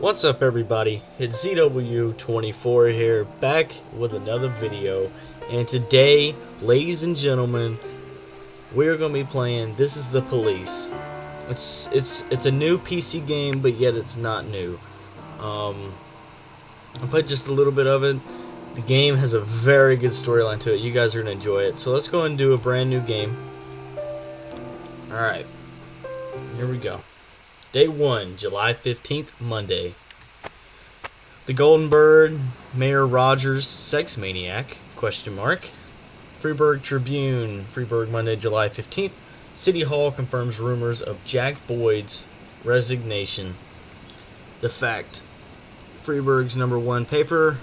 What's up everybody, it's ZW24 here, back with another video, and today, ladies and gentlemen, we're going to be playing This Is the Police. It's a new PC game, but yet it's not new. I played just a little bit of it. The game has a very good storyline to it, you guys are going to enjoy it, so let's go and do a brand new game. Alright, here we go. Day 1, July 15th, Monday. The Golden Bird, Mayor Rogers, Sex Maniac, question mark. Freeburg Tribune, Freeburg, Monday, July 15th. City Hall confirms rumors of Jack Boyd's resignation. The fact, Freeburg's #1 paper,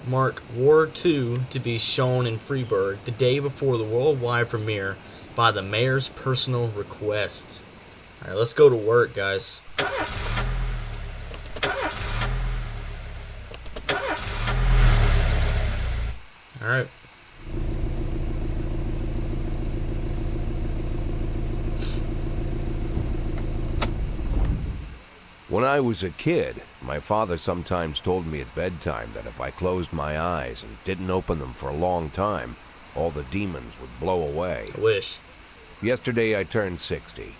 mark War II to be shown in Freeburg the day before the worldwide premiere by the mayor's personal request. Alright, let's go to work, guys. Alright. When I was a kid, my father sometimes told me at bedtime that if I closed my eyes and didn't open them for a long time, all the demons would blow away. I wish. Yesterday I turned 60.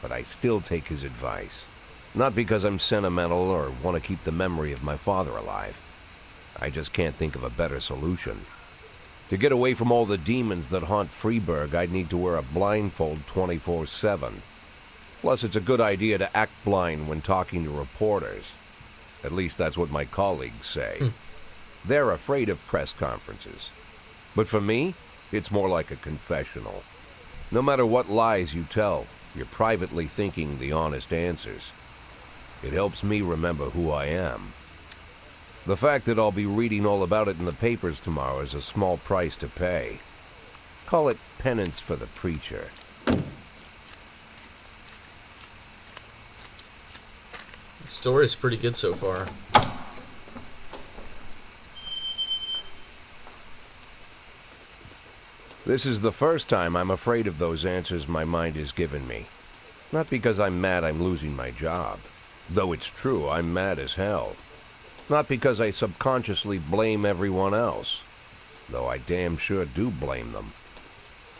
But I still take his advice. Not because I'm sentimental or want to keep the memory of my father alive. I just can't think of a better solution. To get away from all the demons that haunt Freeburg, I'd need to wear a blindfold 24/7. Plus, it's a good idea to act blind when talking to reporters. At least that's what my colleagues say. They're afraid of press conferences. But for me, it's more like a confessional. No matter what lies you tell, you're privately thinking the honest answers. It helps me remember who I am. The fact that I'll be reading all about it in the papers tomorrow is a small price to pay. Call it penance for the preacher. The story's pretty good so far. This is the first time I'm afraid of those answers my mind has given me. Not because I'm mad I'm losing my job. Though it's true, I'm mad as hell. Not because I subconsciously blame everyone else. Though I damn sure do blame them.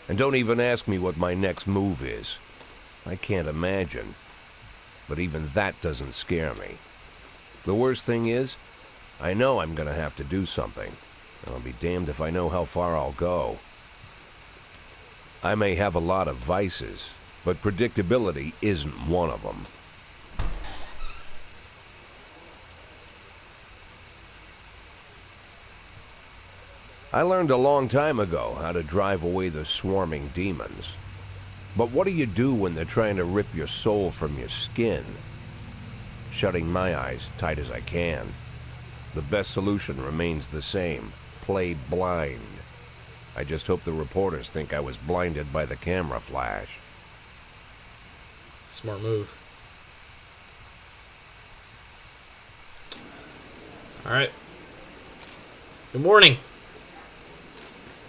And don't even ask me what my next move is. I can't imagine. But even that doesn't scare me. The worst thing is, I know I'm gonna have to do something. And I'll be damned if I know how far I'll go. I may have a lot of vices, but predictability isn't one of them. I learned a long time ago how to drive away the swarming demons. But what do you do when they're trying to rip your soul from your skin? Shutting my eyes tight as I can. The best solution remains the same: play blind. I just hope the reporters think I was blinded by the camera flash. Smart move. Alright. Good morning.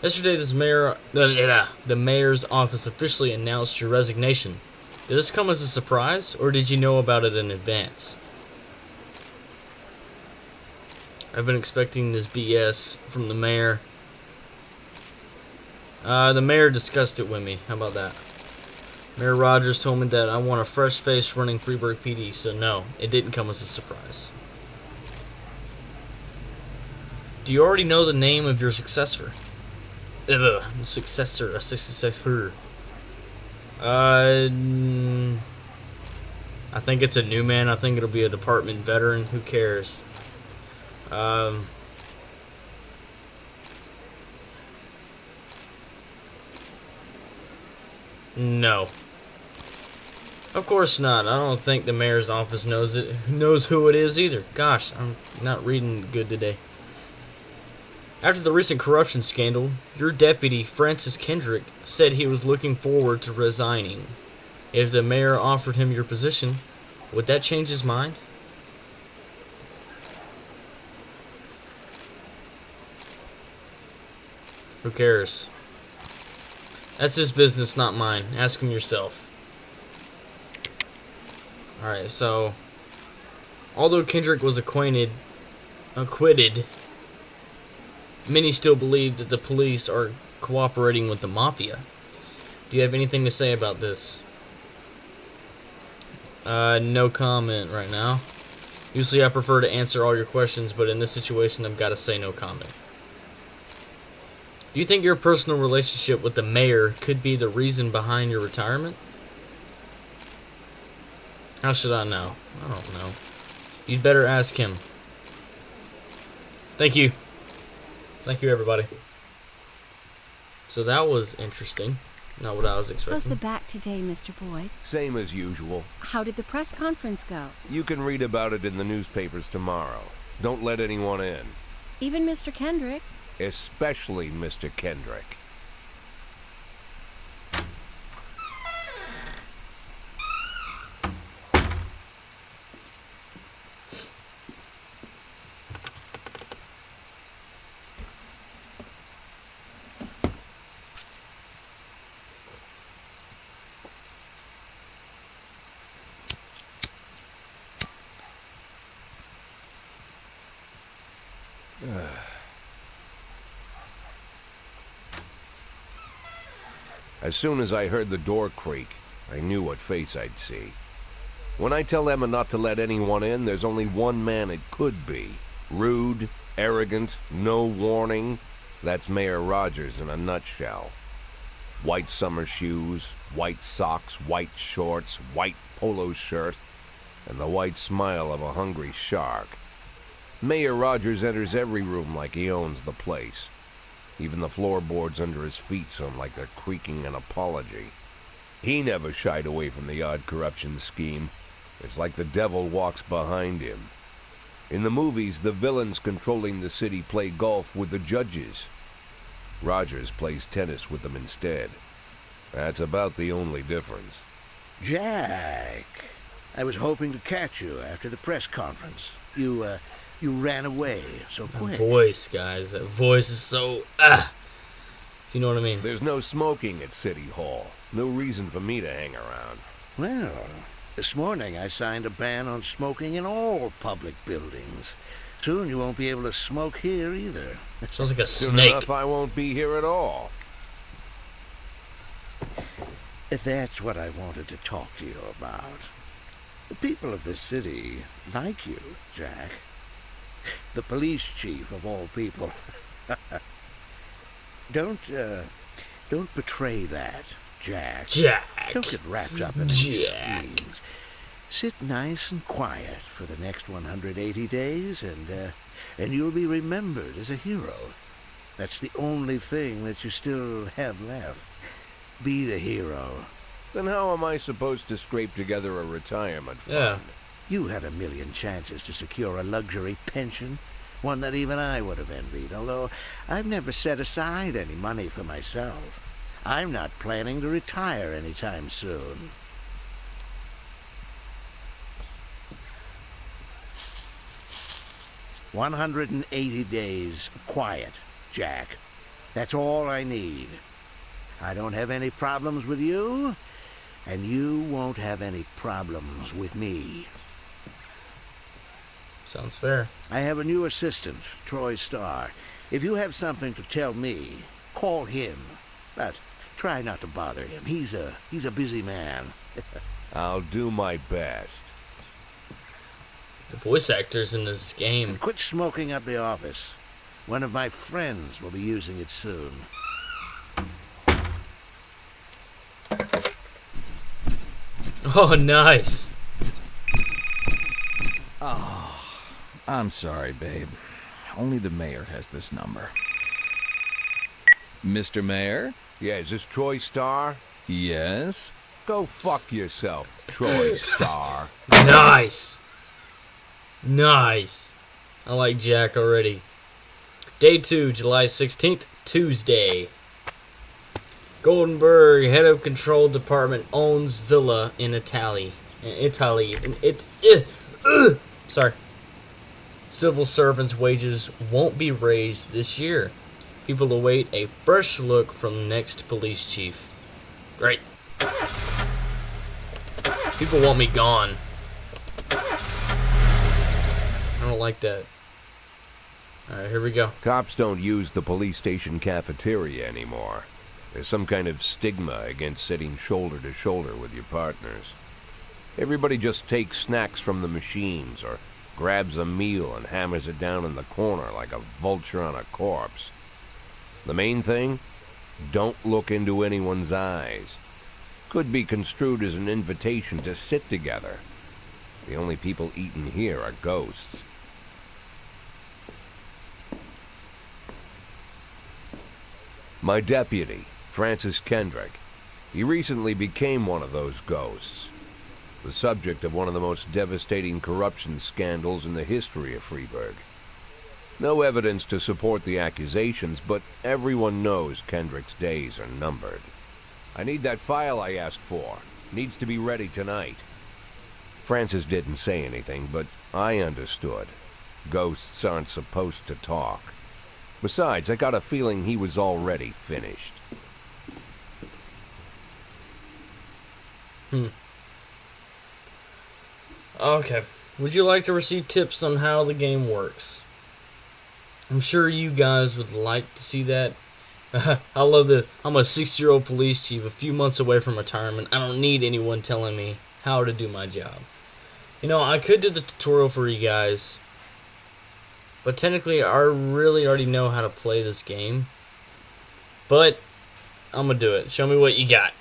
Yesterday, the mayor's office officially announced your resignation. Did this come as a surprise, or did you know about it in advance? I've been expecting this BS from the mayor. The mayor discussed it with me. How about that? Mayor Rogers told me that I want a fresh face running Freeburg PD, so no, it didn't come as a surprise. Do you already know the name of your successor? Successor. I think it's a new man. I think it'll be a department veteran. Who cares? No. Of course not. I don't think the mayor's office knows who it is either. Gosh, I'm not reading good today. After the recent corruption scandal, your deputy, Francis Kendrick, said he was looking forward to resigning. If the mayor offered him your position, would that change his mind? Who cares? That's his business, not mine. Ask him yourself. Alright, so Although Kendrick was acquitted, many still believe that the police are cooperating with the mafia. Do you have anything to say about this? No comment right now. Usually I prefer to answer all your questions, but in this situation I've got to say no comment. Do you think your personal relationship with the mayor could be the reason behind your retirement? How should I know? I don't know. You'd better ask him. Thank you. Thank you, everybody. So that was interesting. Not what I was How's expecting. the back today, Mr. Boyd? Same as usual. How did the press conference go? You can read about it in the newspapers tomorrow. Don't let anyone in. Even Mr. Kendrick? Especially Mr. Kendrick. As soon as I heard the door creak, I knew what face I'd see. When I tell Emma not to let anyone in, there's only one man it could be. Rude, arrogant, no warning. That's Mayor Rogers in a nutshell. White summer shoes, white socks, white shorts, white polo shirt, and the white smile of a hungry shark. Mayor Rogers enters every room like he owns the place. Even the floorboards under his feet sound like they're creaking an apology. He never shied away from the odd corruption scheme. It's like the devil walks behind him. In the movies, the villains controlling the city play golf with the judges. Rogers plays tennis with them instead. That's about the only difference. Jack, I was hoping to catch you after the press conference. You ran away so That quick. voice, guys. That voice is so... If you know what I mean. There's no smoking at City Hall. No reason for me to hang around. Well, this morning I signed a ban on smoking in all public buildings. Soon you won't be able to smoke here either. Sounds like a Soon snake. enough, I won't be here at all. That's what I wanted to talk to you about. The people of this city like you, Jack. The police chief of all people. Don't betray that, Jack. Jack. Don't get wrapped up in any Jack. schemes. Sit nice and quiet for the next 180 days, and you'll be remembered as a hero. That's the only thing that you still have left. Be the hero. Then how am I supposed to scrape together a retirement fund? Yeah. You had a million chances to secure a luxury pension, one that even I would have envied, although I've never set aside any money for myself. I'm not planning to retire anytime soon. "180 days of quiet, Jack. That's all I need. I don't have any problems with you, and you won't have any problems with me. Sounds fair. I have a new assistant, Troy Starr. If you have something to tell me, call him. But try not to bother him. He's a busy man. I'll do my best. The voice actors in this game. Quit smoking up the office. One of my friends will be using it soon. Oh, nice. I'm sorry, babe. Only the mayor has this number. Mr. Mayor? Yeah, is this Troy Starr? Yes? Go fuck yourself, Troy Starr. Nice. Nice. I like Jack already. Day 2, July 16th, Tuesday. Goldenberg, head of control department, owns villa in Italy. Sorry. Civil servants' wages won't be raised this year. People await a fresh look from next police chief. Great. People want me gone. don't like that. Alright, here we go. Cops don't use the police station cafeteria anymore. There's some kind of stigma against sitting shoulder to shoulder with your partners. Everybody just takes snacks from the machines or grabs a meal and hammers it down in the corner like a vulture on a corpse. The main thing? Don't look into anyone's eyes. Could be construed as an invitation to sit together. The only people eaten here are ghosts. My deputy, Francis Kendrick. He recently became one of those ghosts. The subject of one of the most devastating corruption scandals in the history of Freeburg. No evidence to support the accusations, but everyone knows Kendrick's days are numbered. I need that file I asked for. Needs to be ready tonight. Francis didn't say anything, but I understood. Ghosts aren't supposed to talk. Besides, I got a feeling he was already finished. Okay. Would you like to receive tips on how the game works? I'm sure you guys would like to see that. I love this. I'm a 60-year-old police chief, a few months away from retirement. I don't need anyone telling me how to do my job. You know, I could do the tutorial for you guys, but technically I really already know how to play this game. But I'm going to do it. Show me what you got.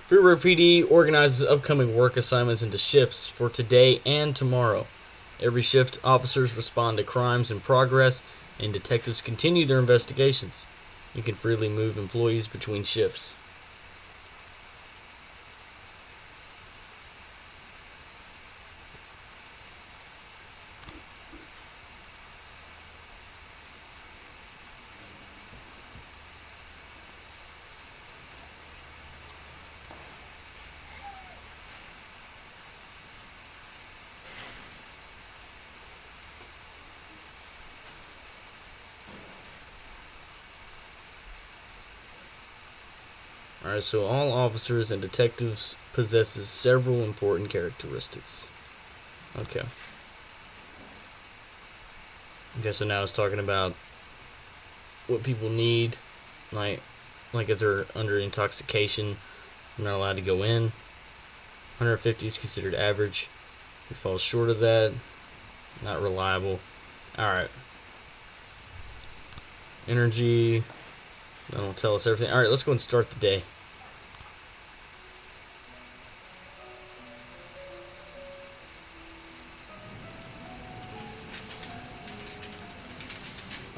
Freeburg PD organizes upcoming work assignments into shifts for today and tomorrow. Every shift, officers respond to crimes in progress, and detectives continue their investigations. You can freely move employees between shifts. Alright, so all officers and detectives possesses several important characteristics. Okay. Okay, so now it's talking about what people need, like if they're under intoxication, they're not allowed to go in. 150 is considered average. If you fall short of that, not reliable. Alright. Energy, that'll tell us everything. Alright, let's go and start the day.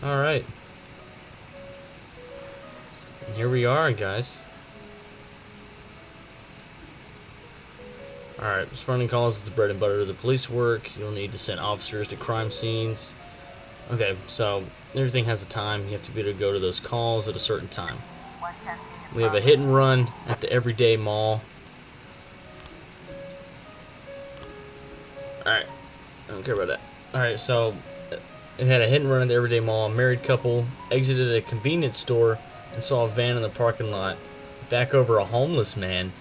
Alright. And here we are, guys. Alright, responding calls is the bread and butter of the police work. You'll need to send officers to crime scenes. Okay, so everything has a time. You have to be able to go to those calls at a certain time. We have a hit and run at the Everyday Mall. Alright, I don't care about that. Alright, so it had a hit and run at the Everyday Mall. A married couple exited a convenience store and saw a van in the parking lot back over a homeless man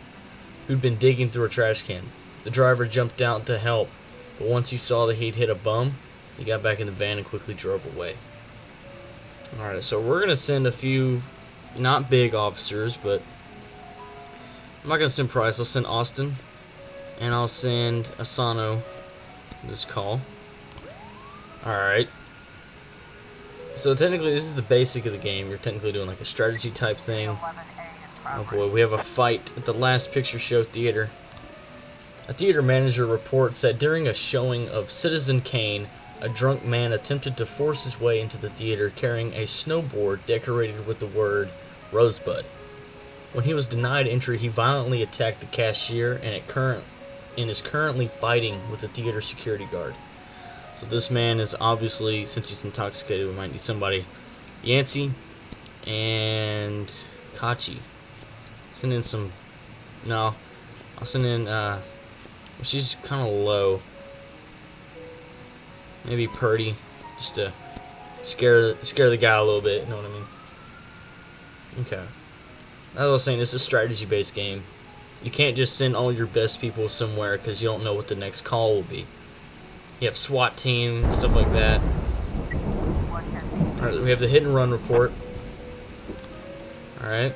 who'd been digging through a trash can. The driver jumped out to help, but once he saw that he'd hit a bum, he got back in the van and quickly drove away. Alright, so we're going to send a few, not big officers, but I'm not going to send Price. I'll send Austin, and I'll send Asano this call. Alright. So technically this is the basic of the game. You're technically doing like a strategy type thing. Oh boy, we have a fight at the Last Picture Show Theater. A theater manager reports that during a showing of Citizen Kane, a drunk man attempted to force his way into the theater carrying a snowboard decorated with the word Rosebud. When he was denied entry, he violently attacked the cashier and is currently fighting with the theater security guard. So this man is obviously, since he's intoxicated, we might need somebody. Yancey and Kachi. Send in some... No. I'll send in... Well, she's kind of low. Maybe Purdy. Just to scare the guy a little bit. You know what I mean? Okay. As I was saying, it's a strategy-based game. You can't just send all your best people somewhere because you don't know what the next call will be. You have SWAT team, stuff like that. Alright, we have the hit and run report. Alright.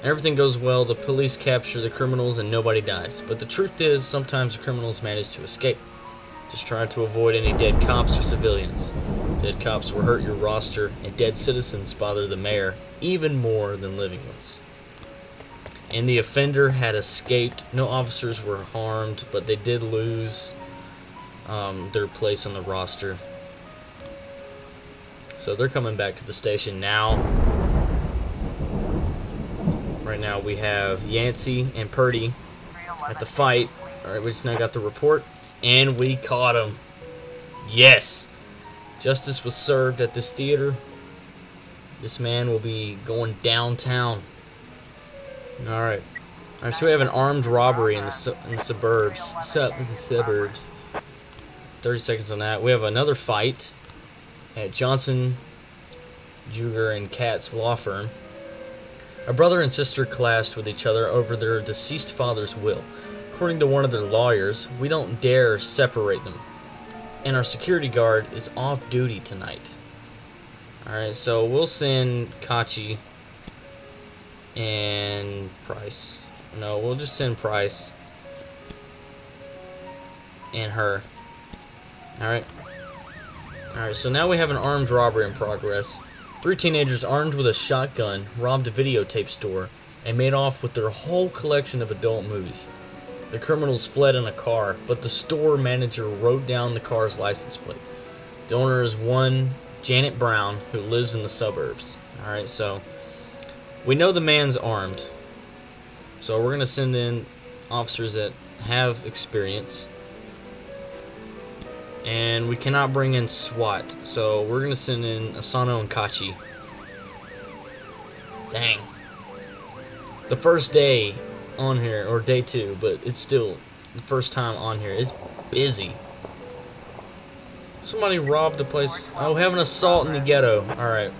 Everything goes well, the police capture the criminals and nobody dies. But the truth is, sometimes the criminals manage to escape. Just trying to avoid any dead cops or civilians. Dead cops will hurt your roster, and dead citizens bother the mayor even more than living ones. And the offender had escaped. No officers were harmed, but they did lose their place on the roster. So they're coming back to the station now. Right now we have Yancey and Purdy at the fight. Alright, we just now got the report. And we caught him. Yes! Justice was served at this theater. This man will be going downtown. Alright. Alright, so we have an armed robbery in the suburbs. The suburbs. 30 seconds on that. We have another fight at Johnson, Juger, and Katz law firm. A brother and sister clashed with each other over their deceased father's will. According to one of their lawyers, we don't dare separate them. And our security guard is off duty tonight. Alright, so we'll send Kachi and Price. No, we'll just send Price and her. Alright. Alright, so now we have an armed robbery in progress. 3 teenagers armed with a shotgun robbed a videotape store and made off with their whole collection of adult movies. The criminals fled in a car, but the store manager wrote down the car's license plate. The owner is one Janet Brown, who lives in the suburbs. Alright, so we know the man's armed. So we're going to send in officers that have experience. And we cannot bring in SWAT, so we're going to send in Asano and Kachi. Dang. The first day on here, or day 2, but it's still the first time on here. It's busy. Somebody robbed a place. Oh, we have an assault in the ghetto. Alright.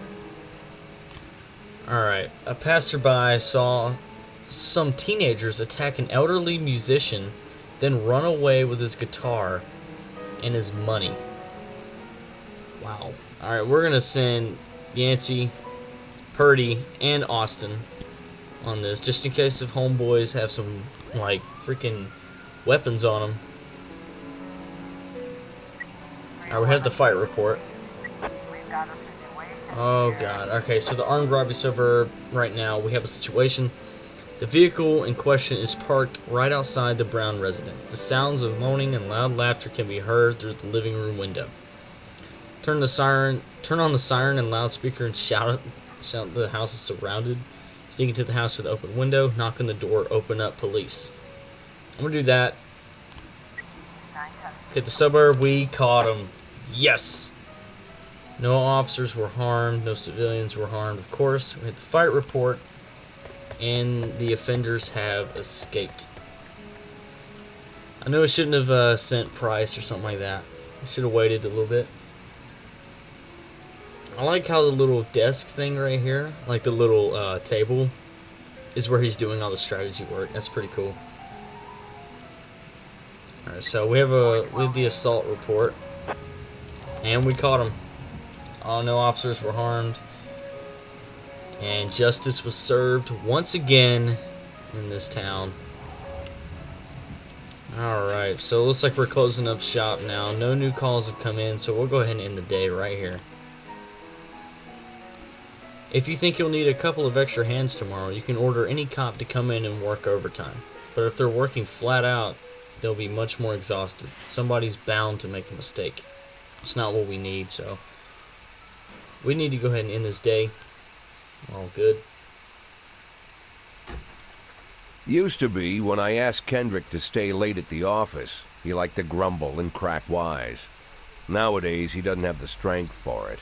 Alright. A passerby saw some teenagers attack an elderly musician, then run away with his guitar and his money. Wow. Alright, we're gonna send Yancey, Purdy, and Austin on this, just in case if homeboys have some, like, freaking weapons on them. Alright, we have the fight report. Oh god. Okay, so the armed robbery suburb right now, we have a situation. The vehicle in question is parked right outside the Brown residence. The sounds of moaning and loud laughter can be heard through the living room window. Turn on the siren and loudspeaker and shout the house is surrounded. Sneak into the house with an open window, knock on the door, open up, police. I'm gonna do that. Hit the suburb, we caught him. Yes! No officers were harmed, no civilians were harmed, of course. We hit the fight report, and the offenders have escaped. I know I shouldn't have sent Price or something like that. I should have waited a little bit. I like how the little desk thing right here, like the little table, is where he's doing all the strategy work. That's pretty cool. Alright, so we have the assault report, and we caught him. No officers were harmed. And justice was served once again in this town. Alright, so it looks like we're closing up shop now. No new calls have come in, so we'll go ahead and end the day right here. If you think you'll need a couple of extra hands tomorrow, you can order any cop to come in and work overtime. But if they're working flat out, they'll be much more exhausted. Somebody's bound to make a mistake. It's not what we need, so we need to go ahead and end this day. All good. Used to be, when I asked Kendrick to stay late at the office, he liked to grumble and crack wise. Nowadays, he doesn't have the strength for it.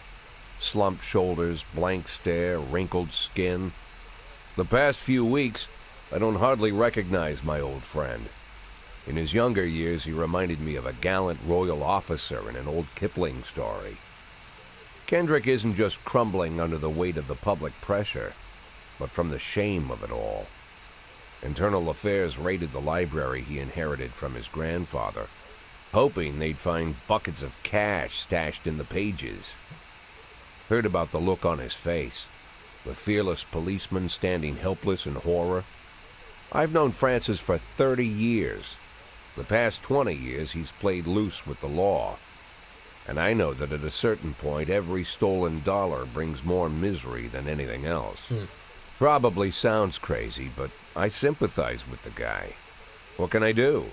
Slumped shoulders, blank stare, wrinkled skin. The past few weeks, I don't hardly recognize my old friend. In his younger years, he reminded me of a gallant royal officer in an old Kipling story. Kendrick isn't just crumbling under the weight of the public pressure, but from the shame of it all. Internal Affairs raided the library he inherited from his grandfather. hoping they'd find buckets of cash stashed in the pages. Heard about the look on his face, the fearless policeman standing helpless in horror. I've known Francis for 30 years. The past 20 years he's played loose with the law. And I know that at a certain point, every stolen dollar brings more misery than anything else. Probably sounds crazy, but I sympathize with the guy. What can I do?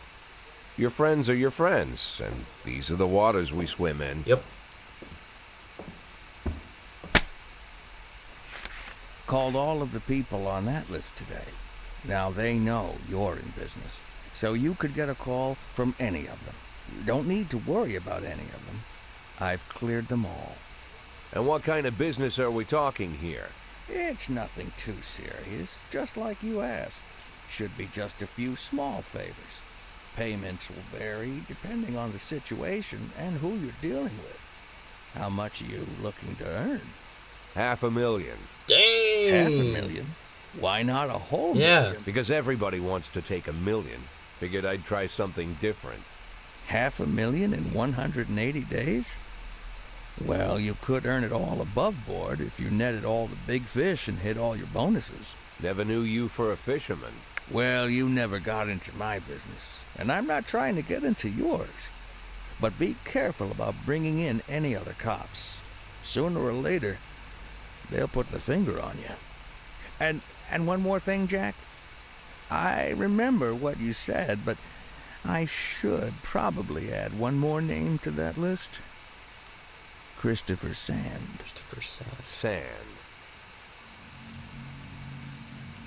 Your friends are your friends, and these are the waters we swim in. Yep. Called all of the people on that list today. Now they know you're in business, so you could get a call from any of them. You don't need to worry about any of them. I've cleared them all. And what kind of business are we talking here? It's nothing too serious, just like you asked. Should be just a few small favors. Payments will vary depending on the situation and who you're dealing with. How much are you looking to earn? $500,000. Dang. $500,000? Why not a whole Yeah. million? Because everybody wants to take $1 million. Figured I'd try something different. $500,000 in 180 days? Well, you could earn it all above board if you netted all the big fish and hit all your bonuses. Never knew you for a fisherman. Well, you never got into my business, and I'm not trying to get into yours. But be careful about bringing in any other cops. Sooner or later, they'll put the finger on you. And one more thing, Jack. I remember what you said, but I should probably add one more name to that list. Christopher Sand. Christopher Sand. Sand.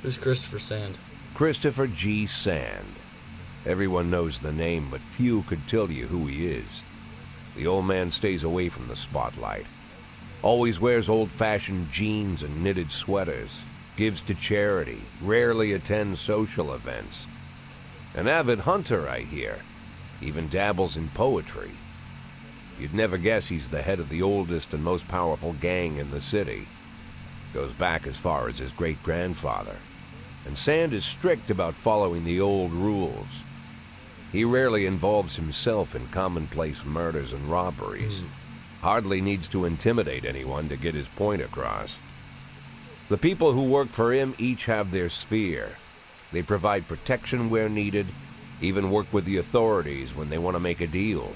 Who's Christopher Sand? Christopher G. Sand. Everyone knows the name, but few could tell you who he is. The old man stays away from the spotlight. Always wears old-fashioned jeans and knitted sweaters. Gives to charity. Rarely attends social events. An avid hunter, I hear. Even dabbles in poetry. You'd never guess he's the head of the oldest and most powerful gang in the city. Goes back as far as his great-grandfather. And Sand is strict about following the old rules. He rarely involves himself in commonplace murders and robberies. Hardly needs to intimidate anyone to get his point across. The people who work for him each have their sphere. They provide protection where needed, even work with the authorities when they want to make a deal.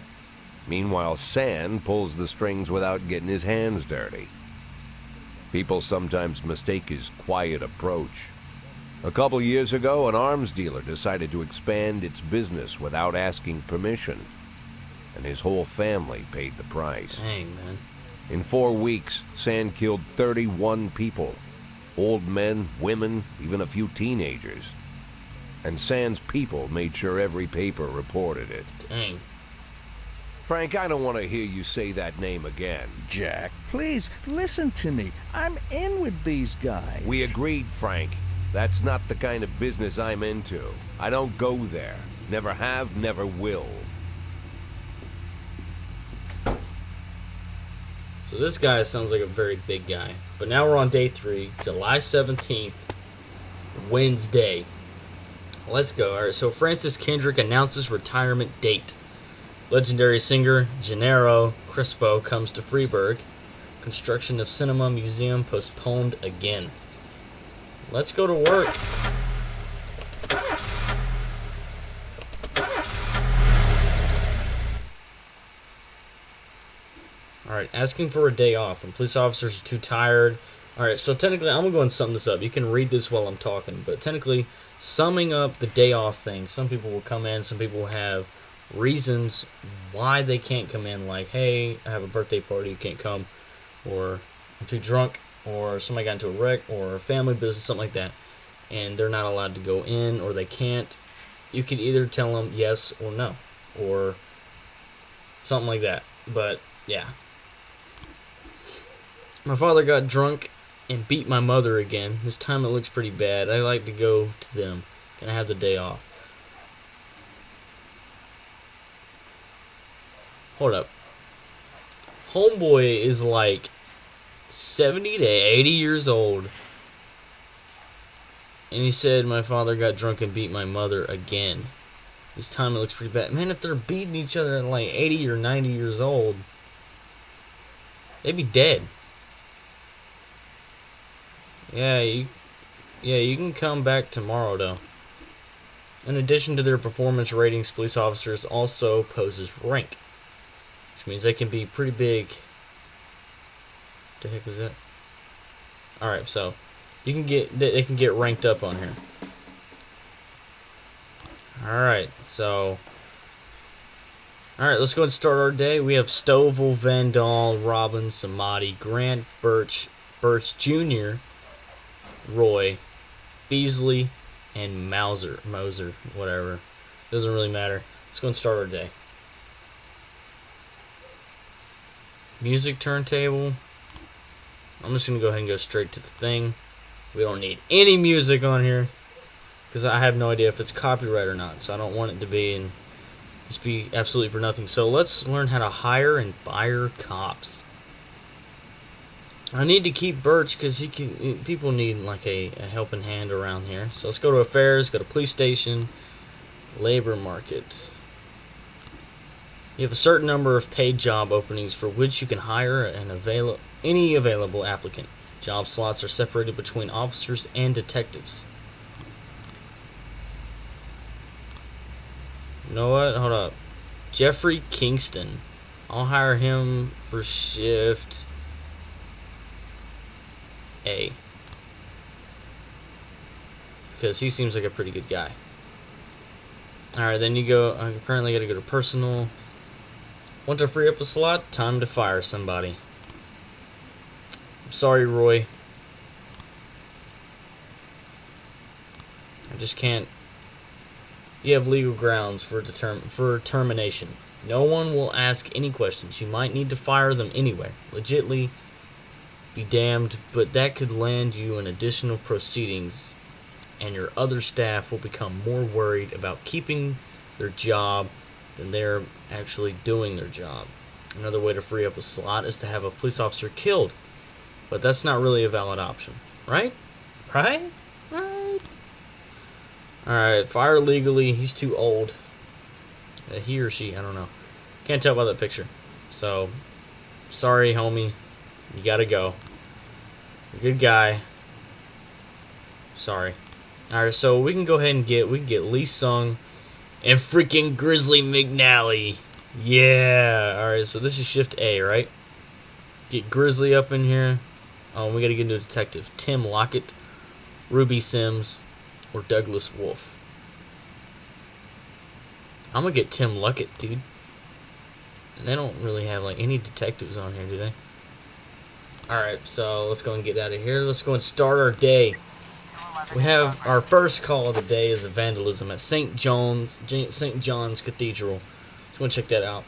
Meanwhile, Sand pulls the strings without getting his hands dirty. People sometimes mistake his quiet approach. A couple years ago, an arms dealer decided to expand its business without asking permission, and his whole family paid the price. Dang, man. In 4 weeks, Sand killed 31 people. Old men, women, even a few teenagers. And Sand's people made sure every paper reported it. Dang. Frank, I don't want to hear you say that name again. Jack, please, listen to me. I'm in with these guys. We agreed, Frank. That's not the kind of business I'm into. I don't go there. Never have, never will. So this guy sounds like a very big guy. But now we're on day 3, July 17th, Wednesday. Let's go. All right, so Francis Kendrick announces retirement date. Legendary singer Gennaro Crespo comes to Freeburg. Construction of cinema museum postponed again. Let's go to work. Alright, asking for a day off when police officers are too tired. Alright, so technically, I'm going to go and sum this up. You can read this while I'm talking, but technically, summing up the day off thing, some people will come in, some people will have reasons why they can't come in, like, hey, I have a birthday party, you can't come, or I'm too drunk, or somebody got into a wreck, or family business, something like that, and they're not allowed to go in, or they can't. You can either tell them yes or no, or something like that, but yeah. My father got drunk and beat my mother again. This time it looks pretty bad. I like to go to them. Can I have the day off? Hold up. Homeboy is like 70 to 80 years old. And he said my father got drunk and beat my mother again. This time it looks pretty bad. Man, if they're beating each other at like 80 or 90 years old, they'd be dead. Yeah, you can come back tomorrow, though. In addition to their performance ratings, police officers also poses rank, which means they can be pretty big. What the heck was that? Alright, so you can they can get ranked up on here. Alright, so alright, let's go and start our day. We have Stovall, Vandal, Robbins, Samadi, Grant, Birch Jr., Roy, Beasley, and Moser, whatever. Doesn't really matter. Let's go and start our day. Music turntable. I'm just going to go ahead and go straight to the thing. We don't need any music on here, because I have no idea if it's copyright or not, so I don't want it to be, and just be absolutely for nothing. So let's learn how to hire and fire cops. I need to keep Birch because people need like a helping hand around here. So let's go to affairs, go to police station, labor market. You have a certain number of paid job openings for which you can hire any available applicant. Job slots are separated between officers and detectives. You know what? Hold up. Jeffrey Kingston. I'll hire him for shift A, because he seems like a pretty good guy. Alright, then you go, I apparently gotta go to personal. Want to free up a slot? Time to fire somebody. I'm sorry, Roy. I just can't. You have legal grounds for termination. No one will ask any questions. You might need to fire them anyway. Legitly be damned, but that could land you in additional proceedings, and your other staff will become more worried about keeping their job than they're actually doing their job. Another way to free up a slot is to have a police officer killed, but that's not really a valid option, right? Right? Alright, fire legally. He's too old. He or she, I don't know. Can't tell by that picture. So, sorry, homie. You gotta go. Good guy. Sorry. Alright, so we can go ahead and get Lee Sung and freaking Grizzly McNally. Yeah. Alright, so this is shift A, right? Get Grizzly up in here. Oh, we gotta get into a detective. Tim Lockett, Ruby Sims, or Douglas Wolf. I'm gonna get Tim Lockett, dude. And they don't really have like any detectives on here, do they? Alright, so let's go and get out of here. Let's go and start our day. We have our first call of the day is a vandalism at St. John's Cathedral. Let's go and check that out.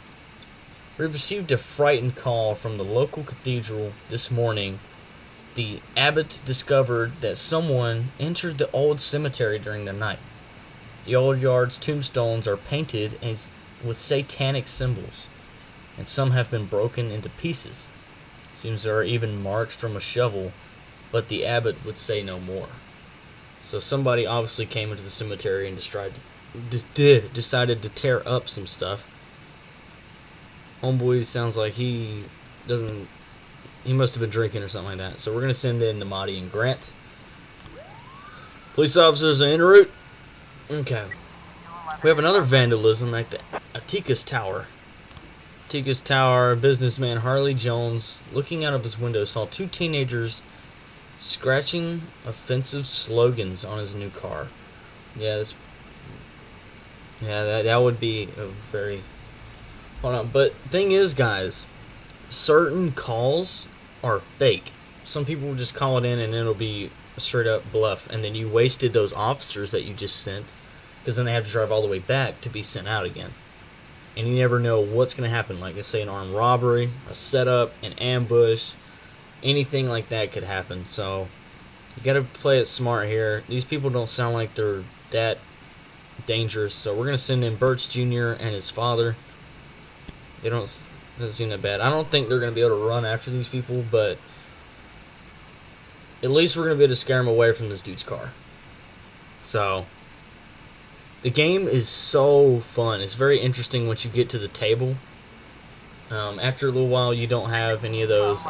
We received a frightened call from the local cathedral this morning. The abbot discovered that someone entered the old cemetery during the night. The old yard's tombstones are painted with satanic symbols, and some have been broken into pieces. Seems there are even marks from a shovel, but the abbot would say no more. So somebody obviously came into the cemetery and decided to tear up some stuff. Homeboy sounds like he must have been drinking or something like that. So we're going to send in Namadi and Grant. Police officers are en route. Okay. We have another vandalism at the Atticus Tower. Atticus Tower, businessman Harley Jones, looking out of his window, saw two teenagers scratching offensive slogans on his new car. Yeah, that would be a very... Hold on, but thing is, guys, certain calls are fake. Some people will just call it in and it'll be a straight up bluff, and then you wasted those officers that you just sent, because then they have to drive all the way back to be sent out again. And you never know what's going to happen, like let's say an armed robbery, a setup, an ambush, anything like that could happen. So you got to play it smart here. These people don't sound like they're that dangerous, so we're going to send in Birch Jr. and his father. They doesn't seem that bad. I don't think they're going to be able to run after these people, but at least we're going to be able to scare them away from this dude's car. So The game is so fun. It's very interesting once you get to the table. After a little while, you don't have any of those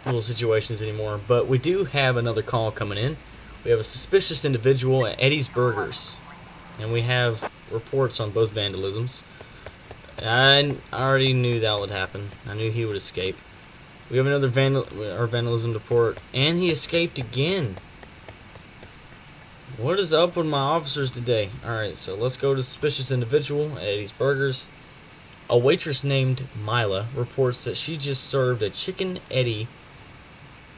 little situations anymore. But we do have another call coming in. We have a suspicious individual at Eddie's Burgers. And we have reports on both vandalisms. I already knew that would happen. I knew he would escape. We have another vandalism report. And he escaped again. What is up with my officers today? Alright, so let's go to suspicious individual at Eddie's Burgers. A waitress named Mila reports that she just served a chicken Eddie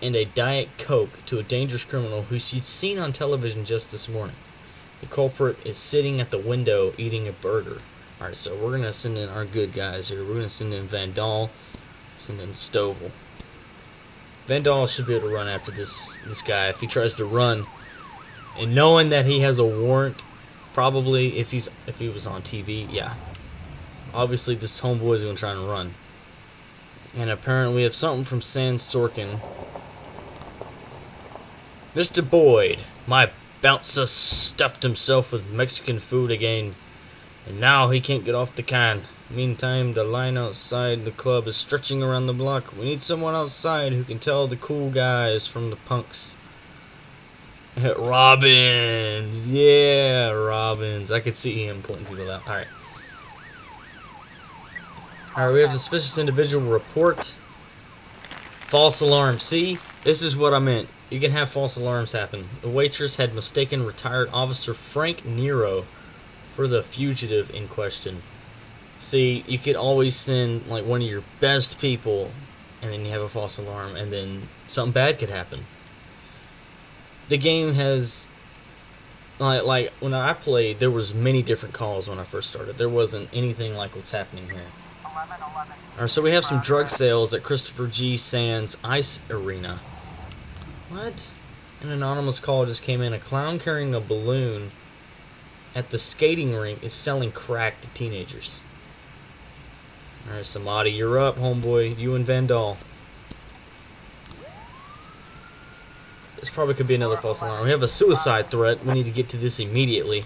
and a Diet Coke to a dangerous criminal who she'd seen on television just this morning. The culprit is sitting at the window eating a burger. Alright, so we're going to send in our good guys here. We're going to send in Vandal, send in Stovall. Vandal should be able to run after this guy if he tries to run. And knowing that he has a warrant, probably if he was on TV, yeah. Obviously, this homeboy is going to try and run. And apparently, we have something from Sans Sorkin. Mr. Boyd, my bouncer stuffed himself with Mexican food again, and now he can't get off the can. Meantime, the line outside the club is stretching around the block. We need someone outside who can tell the cool guys from the punks. Robbins, yeah, Robbins. I could see him pointing people out. Alright. Alright, we have the suspicious individual report. False alarm. See, this is what I meant. You can have false alarms happen. The waitress had mistaken retired Officer Frank Nero for the fugitive in question. See, you could always send like one of your best people, and then you have a false alarm, and then something bad could happen. The game has, like when I played, there was many different calls when I first started. There wasn't anything like what's happening here. Alright, so we have some drug sales at Christopher G. Sands Ice Arena. What? An anonymous call just came in. A clown carrying a balloon at the skating rink is selling crack to teenagers. Alright, Samadi, you're up, homeboy. You and Vandal. This probably could be another false alarm. We have a suicide threat. We need to get to this immediately.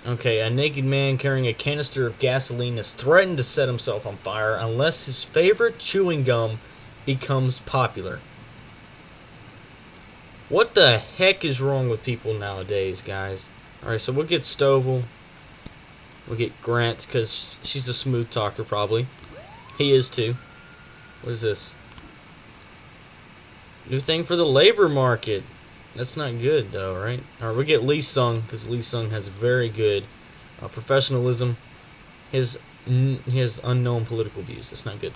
Okay, a naked man carrying a canister of gasoline has threatened to set himself on fire unless his favorite chewing gum becomes popular. What the heck is wrong with people nowadays, guys? Alright, so we'll get Stovall. We'll get Grant, because she's a smooth talker, probably. He is, too. What is this? New thing for the labor market. That's not good, though, right? Alright, we'll get Lee Sung, because Lee Sung has very good professionalism. He has unknown political views. That's not good.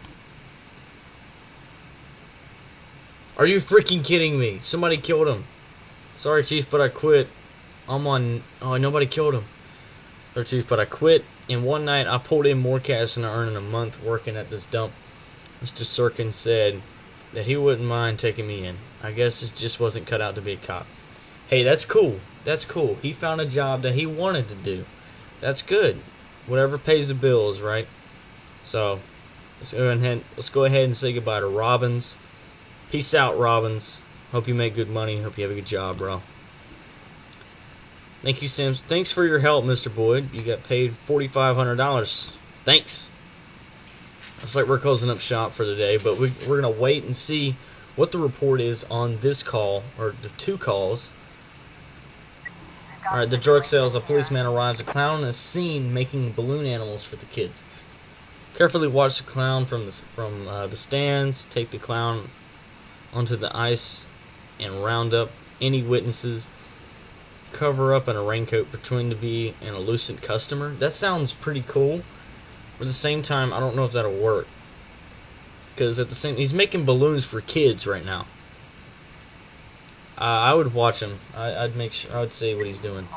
Are you freaking kidding me? Somebody killed him. Sorry, Chief, but I quit. I'm on... Oh, nobody killed him. Sorry, Chief, but I quit. And one night, I pulled in more cash than I earned in a month working at this dump. Mr. Sorkin said that he wouldn't mind taking me in. I guess it just wasn't cut out to be a cop. Hey, that's cool. That's cool. He found a job that he wanted to do. That's good. Whatever pays the bills, right? So, let's go ahead and say goodbye to Robbins. Peace out, Robbins. Hope you make good money. Hope you have a good job, bro. Thank you, Sims. Thanks for your help, Mr. Boyd. You got paid $4,500. Thanks. Looks like we're closing up shop for the day, but we're going to wait and see what the report is on this call, or the two calls. Alright, the drug sales. A policeman arrives. A clown is seen making balloon animals for the kids. Carefully watch the clown from the stands. Take the clown onto the ice and round up any witnesses. Cover up in a raincoat, pretend to be an elusive customer. That sounds pretty cool. But at the same time, I don't know if that'll work. Because he's making balloons for kids right now. I would watch him. I'd say what he's doing.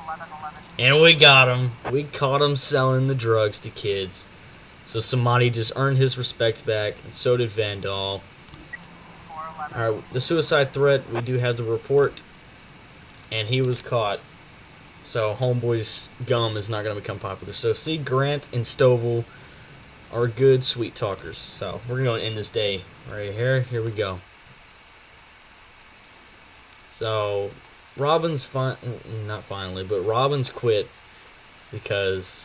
And we got him. We caught him selling the drugs to kids. So somebody just earned his respect back, and so did Vandal. Alright, the suicide threat, we do have the report. And he was caught. So Homeboy's gum is not going to become popular. So see, Grant and Stovall are good sweet talkers. So we're going to end this day right here. Here we go. So Robbins not finally, but Robbins quit because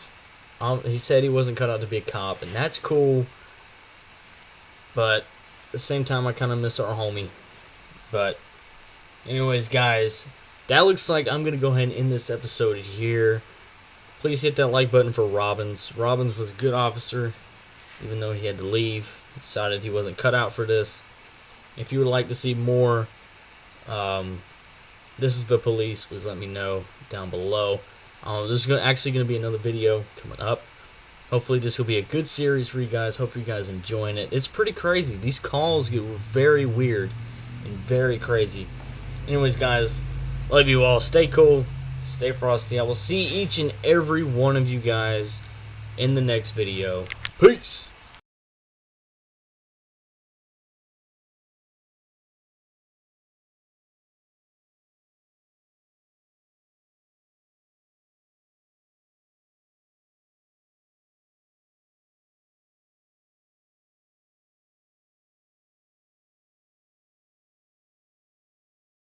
he said he wasn't cut out to be a cop, and that's cool. But at the same time, I kind of miss our homie. But anyways, guys, that looks like I'm gonna go ahead and end this episode here. Please hit that like button for Robbins. Robbins was a good officer, even though he had to leave. He decided he wasn't cut out for this. If you would like to see more, This Is the Police, please let me know down below. There's actually going to be another video coming up. Hopefully this will be a good series for you guys. Hope you guys enjoying it. It's pretty crazy. These calls get very weird and very crazy. Anyways, guys, love you all. Stay cool. Stay frosty. I will see each and every one of you guys in the next video. Peace.